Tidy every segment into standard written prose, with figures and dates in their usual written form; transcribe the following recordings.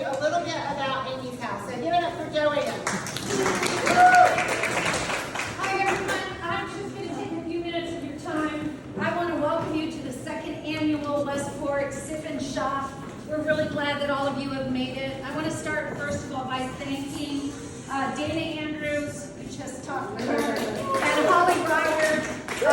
a little bit about Amy's house. So give it up for Joanne. Hi everyone, I'm just going to take a few minutes of your time. I want to welcome you to the second annual Westport Sip and Shop. We're really glad that all of you have made it. I want to start first of all by thanking Dana Andrews, who just talked to her, and Holly Ryder for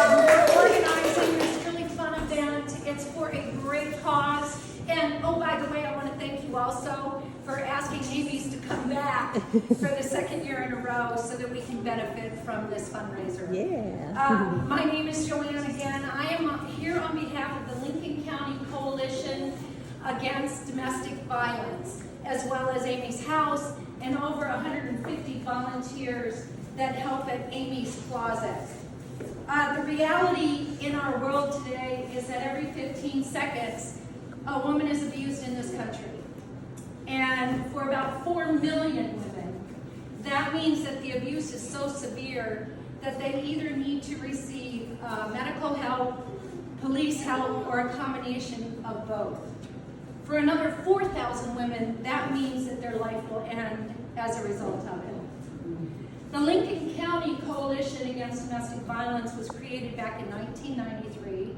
organizing this really fun event. It's for a great cause. And oh, by the way, I want to thank you also for asking Amy's to come back for the second year in a row so that we can benefit from this fundraiser. Yeah. My name is Joanne again. I am here on behalf of the Lincoln County Coalition Against Domestic Violence, as well as Amy's House and over 150 volunteers that help at Amy's Closet. The reality in our world today is that every 15 seconds, a woman is abused in this country. And for about 4 million women, that means that the abuse is so severe that they either need to receive medical help, police help, or a combination of both. For another 4,000 women, that means that their life will end as a result of it. The Lincoln County Coalition Against Domestic Violence was created back in 1993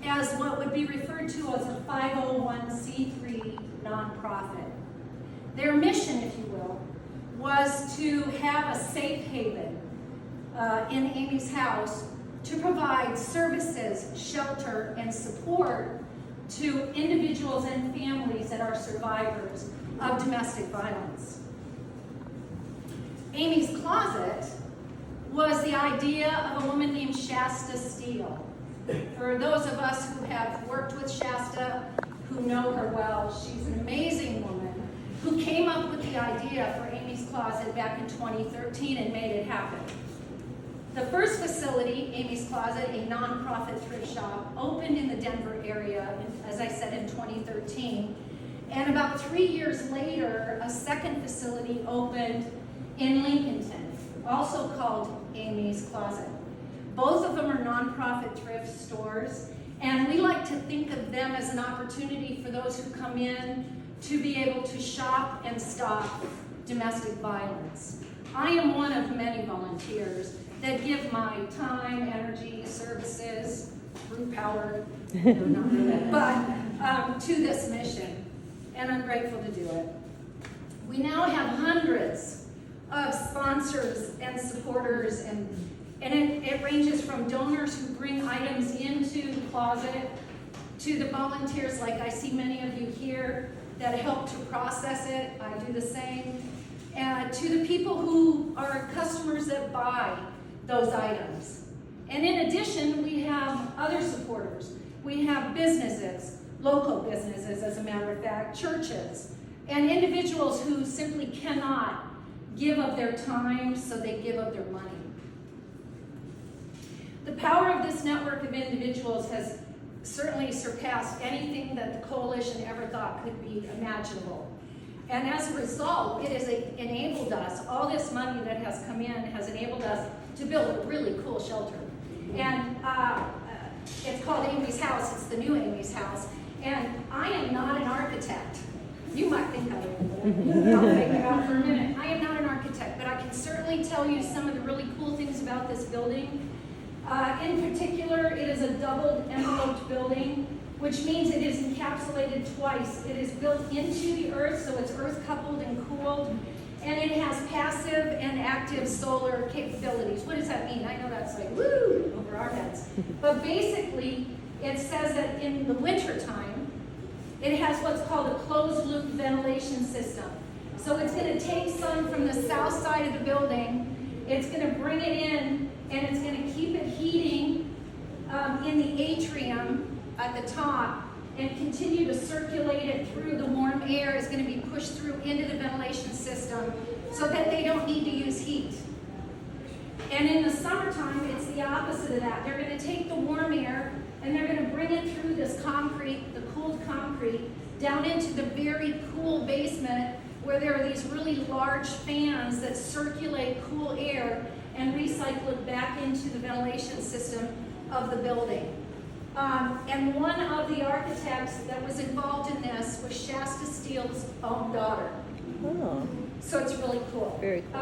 as what would be referred to as a 501c3 nonprofit. Their mission, if you will, was to have a safe haven in Amy's House to provide services, shelter, and support to individuals and families that are survivors of domestic violence. Amy's Closet was the idea of a woman named Shasta Steele. For those of us who have worked with Shasta, who know her well, she's an amazing woman who came up with the idea for Amy's Closet back in 2013 and made it happen. The first facility, Amy's Closet, a nonprofit thrift shop, opened in the Denver area, as I said, in 2013. And about 3 years later, a second facility opened in Lincolnton, also called Amy's Closet. Both of them are nonprofit thrift stores, and we like to think of them as an opportunity for those who come in to be able to shop and stop domestic violence. I am one of many volunteers that give my time, energy, services, brute power, no, not really, but to this mission, and I'm grateful to do it. We now have hundreds of sponsors and supporters, and it ranges from donors who bring items into the closet to the volunteers, like I see many of you here, that help to process it. I do the same. And to the people who are customers that buy those items. And in addition, we have other supporters. We have businesses, local businesses, as a matter of fact, churches, and individuals who simply cannot give of their time, so they give of their money. The power of this network of individuals has certainly surpassed anything that the coalition ever thought could be imaginable. And as a result, it has enabled us, all this money that has come in has enabled us to build a really cool shelter. And it's called Amy's House, it's the new Amy's House. And I am not an architect. You might think I am, but I'll figure it out for a minute. I am not an architect, but I can certainly tell you some of the really cool things about this building. In particular, it is a doubled enveloped building, which means it is encapsulated twice. It is built into the earth, so it's earth coupled and cooled, and it has passive and active solar capabilities. What does that mean? I know that's like, woo, over our heads. But basically, it says that in the wintertime, it has what's called a closed loop ventilation system. So it's going to take sun from the south side of the building, it's going to bring it in, and it's going to keep it heating in the atrium at the top and continue to circulate it through. The warm air is going to be pushed through into the ventilation system so that they don't need to use heat. And in the summertime, it's the opposite of that. They're going to take the warm air and they're going to bring it through this concrete, the cooled concrete, down into the very cool basement where there are these really large fans that circulate cool air and recycle it back into the ventilation system of the building. And one of the architects that was involved in this was Shasta Steele's own daughter. Oh, So it's really cool. very cool.